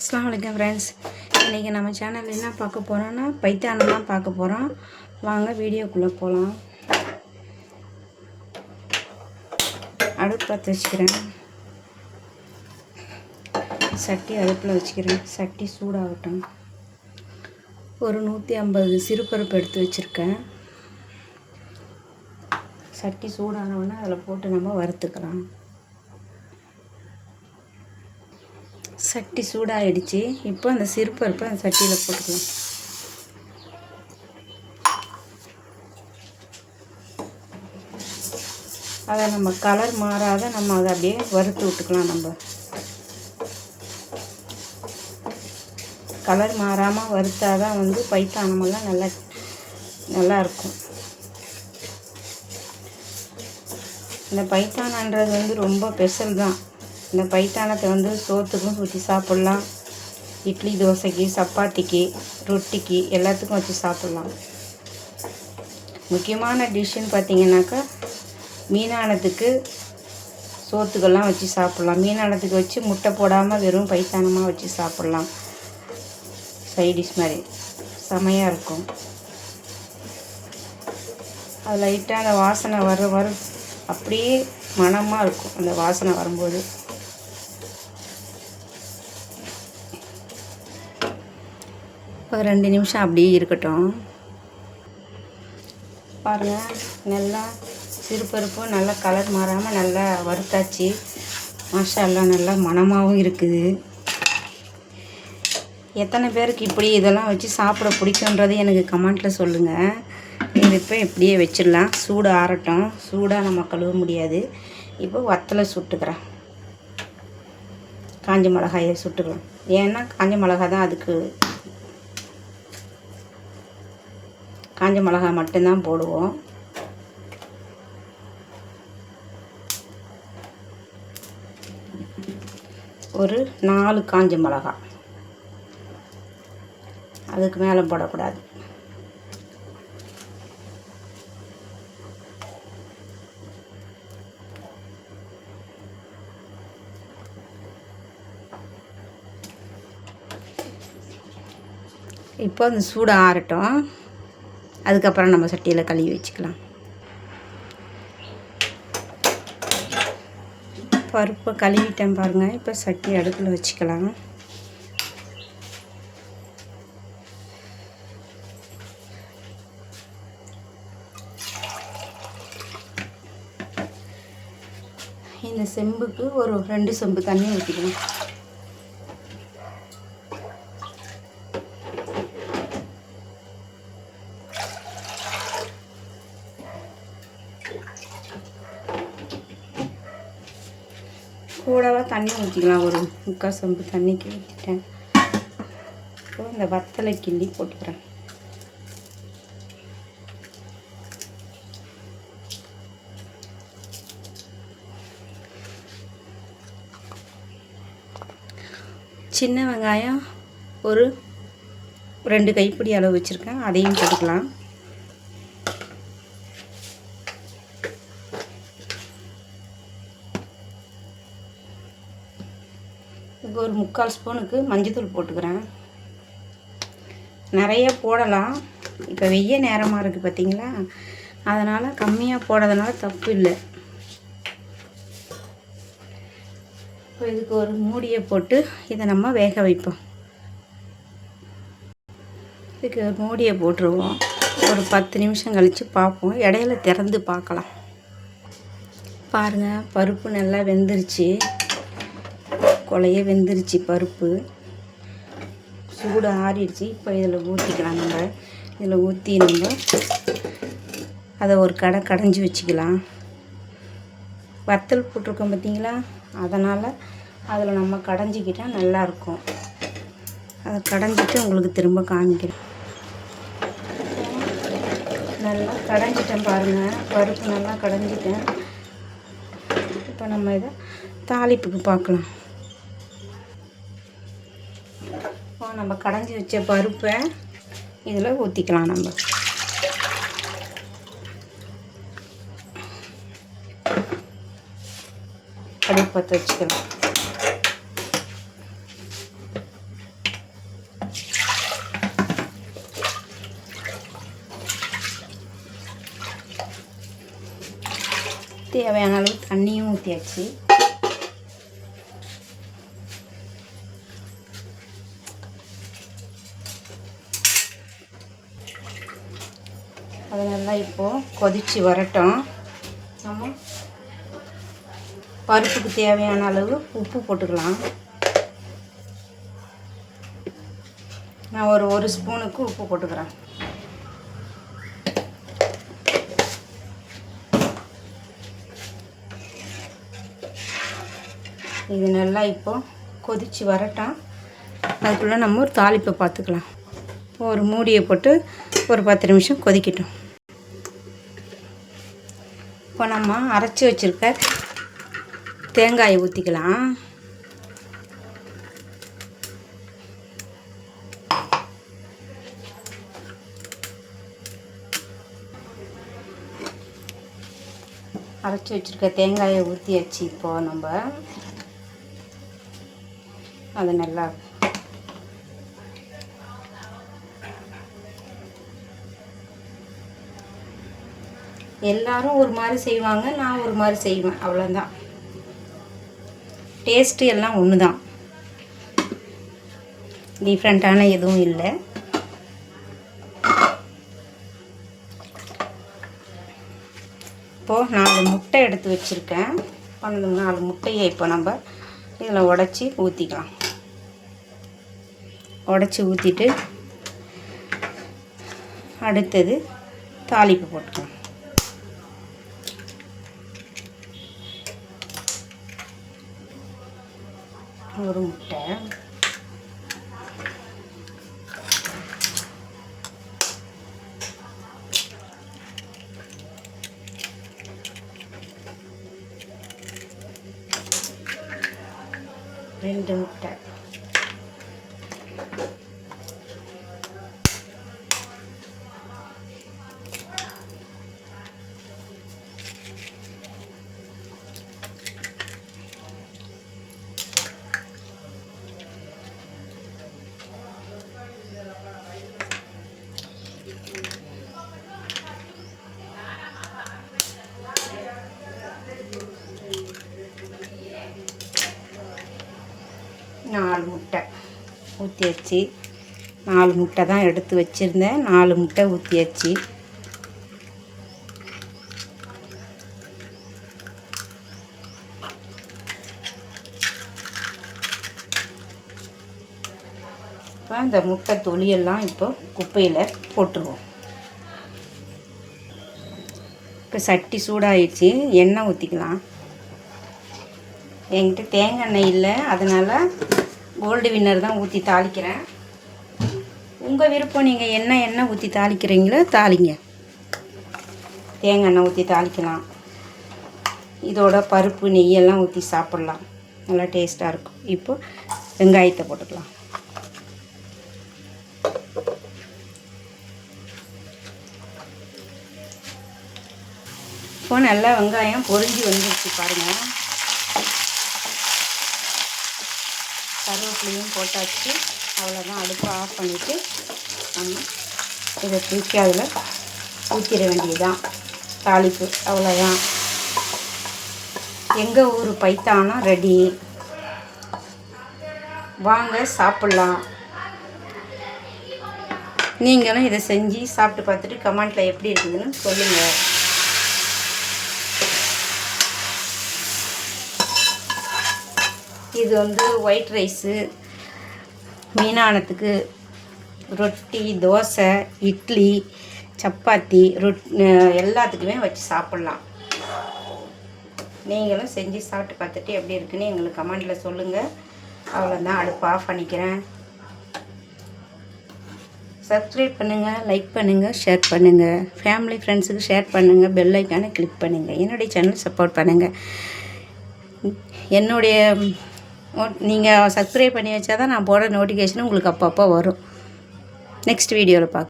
அஸ்ஸலாமு அலைக்கும் ஃப்ரெண்ட்ஸ். இன்றைக்கி நம்ம சேனலில் என்ன பார்க்க போகிறோன்னா பைத்தானெலாம் பார்க்க போகிறோம். வாங்க வீடியோக்குள்ளே போகலாம். அடுப்பு பற்ற வச்சுக்கிறேன். சட்டி அடுப்பில் வச்சுக்கிறேன். சட்டி சூடாகட்டும். ஒரு 150 சிறுபருப்பு எடுத்து வச்சுருக்கேன். சட்டி சூடானவுடனே அதில் போட்டு நம்ம வறுத்துக்கலாம். சட்டி சூடாகிடுச்சு. இப்போ அந்த சிறுபருப்பை அந்த சட்டியில் போட்டுக்கலாம். அதை நம்ம கலர் மாறாத நம்ம அதை அப்படியே வறுத்து விட்டுக்கலாம். நம்ம கலர் மாறாமல் வறுத்தாதான் பைத்தானமெல்லாம் நல்லா இருக்கும். இந்த பைத்தானன்றது ரொம்ப ஸ்பெஷல் தான். இந்த பைத்தானத்தை சோத்துக்கும் ஊற்றி சாப்பிட்லாம். இட்லி தோசைக்கு, சப்பாத்திக்கு, ரொட்டிக்கு எல்லாத்துக்கும் வச்சு சாப்பிட்லாம். முக்கியமான டிஷ்ஷுன்னு பார்த்திங்கனாக்கா மீனானத்துக்கு, சோத்துக்கெல்லாம் வச்சு சாப்பிட்லாம். மீனானத்துக்கு வச்சு முட்டை போடாமல் வெறும் பைத்தானமாக வச்சு சாப்பிட்லாம். சைடிஷ் மாதிரி செமையாக இருக்கும். அது லைட்டாக அந்த வாசனை வர அப்படியே மணமாக இருக்கும். அந்த வாசனை வரும்போது ஒரு 2 நிமிஷம் அப்படியே இருக்கட்டும். பாருங்கள், நல்லா சிறுபருப்பு நல்லா கலர் மாறாமல் நல்லா வறுத்தாச்சு. மாஷா அல்லாஹ், நல்லா மணமாகவும் இருக்குது. எத்தனை பேருக்கு இப்படி இதெல்லாம் வச்சு சாப்பிட பிடிக்குன்றது எனக்கு கமெண்ட்டில் சொல்லுங்கள். இது இப்போ இப்படியே வச்சிடலாம். சூடு ஆறட்டும். சூடாக நம்ம கழுவ முடியாது. இப்போ வத்தலை சுட்டுக்கிறேன். காஞ்ச மிளகாயை சுட்டுக்கலாம். ஏன்னா காஞ்ச மிளகா தான் அதுக்கு, காஞ்ச மிளகாய் மட்டும்தான் போடுவோம். ஒரு 4 காஞ்ச மிளகாய், அதுக்கு மேலே போடக்கூடாது. இப்போ அந்த சூடு ஆறட்டும். அதுக்கப்புறம் நம்ம சட்டியில் கழுவி வச்சுக்கலாம். பருப்பை கழுவிட்டேன் பாருங்கள். இப்போ சட்டி அடுப்பில் வச்சுக்கலாம். இந்த செம்புக்கு ஒரு 2 செம்பு தண்ணி ஊற்றிக்கலாம். கூடவா தண்ணி ஊற்றிக்கலாம். ஒரு 3/4 செம்பு தண்ணிக்கு ஊற்றிட்டேன். இப்போ இந்த வத்தலை கிள்ளி போட்டுக்கிறேன். சின்ன வெங்காயம் ஒரு 2 கைப்பிடி அளவு வச்சுருக்கேன். அதையும் போட்டுக்கலாம். இதுக்கு ஒரு 3/4 ஸ்பூனுக்கு மஞ்சத்தூள் போட்டுக்கிறேன். நிறைய போடலாம். இப்போ வெய்ய நேரமாக இருக்குது பார்த்தீங்களா, அதனால் கம்மியாக போடுறதுனால தப்பு இல்லை. இப்போ இதுக்கு ஒரு மூடியை போட்டு இதை நம்ம வேக வைப்போம். இதுக்கு மூடியை போட்டுருவோம். ஒரு 10 நிமிஷம் கழித்து பார்ப்போம். இடையில திறந்து பார்க்கலாம். பாருங்கள், பருப்பு நல்லா வெந்துருச்சு. கொலைய வெந்துருச்சு பருப்பு. சூடு ஆறிடுச்சு. இப்போ இதில் ஊற்றிக்கலாம். நம்ம இதில் ஊற்றி நம்ம அதை ஒரு கடைஞ்சி வச்சுக்கலாம். வத்தல் போட்டிருக்கோம் பார்த்தீங்களா, அதனால் அதில் நம்ம கடைஞ்சிக்கிட்டால் நல்லாயிருக்கும். அதை கடைஞ்சிட்டு உங்களுக்கு திரும்ப காமிக்கிறேன். நல்லா கடைஞ்சிட்டேன் பாருங்கள். பருப்பு நல்லா கடைஞ்சிட்டேன். இப்போ நம்ம இதை தாளிப்புக்கு பார்க்கலாம். நம்ம கடைஞ்சி வச்ச பருப்பை இதில் ஊற்றிக்கலாம். நம்ம அடுப்பு பற்ற வச்சுக்கலாம். தேவையான அளவு தண்ணியும் ஊற்றியாச்சு. அது நல்லா இப்போது கொதித்து வரட்டும். நம்ம பருப்புக்கு தேவையான அளவு உப்பு போட்டுக்கலாம். நான் ஒரு ஸ்பூனுக்கு உப்பு போட்டுக்கிறேன். இது நல்லா இப்போது கொதித்து வரட்டும். அதுக்குள்ளே நம்ம ஒரு தாளிப்பை பார்த்துக்கலாம். ஒரு மூடியை போட்டு ஒரு 10 நிமிஷம் கொதிக்கட்டும். இப்போ நம்ம அரைச்சி வச்சுருக்க தேங்காயை ஊற்றிக்கலாம். அரைச்சி வச்சுருக்க தேங்காயை ஊற்றியாச்சு. இப்போது நம்ம அது நல்லா எல்லாரும் ஒரு மாதிரி செய்வாங்க, நான் ஒரு மாதிரி செய்வேன், அவ்வளோதான். டேஸ்ட்டு எல்லாம் ஒன்று தான், டிஃப்ரெண்ட்டான எதுவும் இல்லை. இப்போது 4 முட்டை எடுத்து வச்சுருக்கேன். 4 முட்டையை இப்போ நம்ம இதில் உடச்சி ஊற்றிக்கலாம். உடச்சி ஊற்றிட்டு அடுத்தது தாளிப்பு போட்டுக்கலாம். ஒரு முட்டை, ரெண்டு முட்டை, நாலு முட்டை ஊற்றியாச்சு. 4 முட்டை தான் எடுத்து வச்சுருந்தேன். 4 முட்டை ஊற்றியாச்சு. இப்போ இந்த முட்டை தொலியெல்லாம் இப்போ குப்பையில் போட்டுருவோம். இப்போ சட்டி சூடாகிடுச்சு, எண்ணெய் ஊற்றிக்கலாம். என்கிட்ட தேங்காய் எண்ணெய் இல்லை, அதனால் கோல்டு வின்னர் தான் ஊற்றி தாளிக்கிறேன். உங்கள் விருப்பம், நீங்கள் எண்ணெய் ஊற்றி தாளிக்கிறீங்களோ தாளிங்க. தேங்காய் எண்ணெய் ஊற்றி தாளிக்கலாம். இதோட பருப்பு நெய்யெல்லாம் ஊற்றி சாப்பிட்லாம், நல்லா டேஸ்ட்டாக இருக்கும். இப்போ வெங்காயத்தை போட்டுக்கலாம். இப்போ நல்லா வெங்காயம் பொரிஞ்சு வந்துடுச்சு பாருங்கள். கருவேப்பிலையும் போட்டாச்சு. அவ்வளோதான், அடுப்பை ஆஃப் பண்ணிவிட்டு நம்ம இதை தூக்கி அதில் ஊற்றிட வேண்டியதுதான். தாளிப்பு அவ்வளோதான். எங்கள் ஊர் பைத்தானம் ரெடி. வாங்க சாப்பிட்லாம். நீங்களும் இதை செஞ்சு சாப்பிட்டு பார்த்துட்டு கமெண்ட்டில் எப்படி இருக்குதுன்னு சொல்லுங்கள். இது ஒயிட் ரைஸு, மீனானத்துக்கு ரொட்டி, தோசை, இட்லி, சப்பாத்தி, எல்லாத்துக்குமே வச்சு சாப்பிட்லாம். நீங்களும் செஞ்சு சாப்பிட்டு பார்த்துட்டு எப்படி இருக்குன்னு எங்களுக்கு கமெண்டில் சொல்லுங்கள். அவ்வளோதான், அடுப்பு ஆஃப் பண்ணிக்கிறேன். சப்ஸ்கிரைப் பண்ணுங்கள், லைக் பண்ணுங்கள், ஷேர் பண்ணுங்கள். ஃபேமிலி ஃப்ரெண்ட்ஸுக்கு ஷேர் பண்ணுங்கள். பெல் ஐக்கானை கிளிக் பண்ணுங்கள். என்னுடைய சேனல் சப்போர்ட் பண்ணுங்கள். என்னுடைய நீங்கள் சப்ஸ்கிரைப் பண்ணி வச்சா தான் நான் போடுற நோட்டிஃபிகேஷன் உங்களுக்கு அப்பப்போ வரும். நெக்ஸ்ட் வீடியோவில் பார்க்க.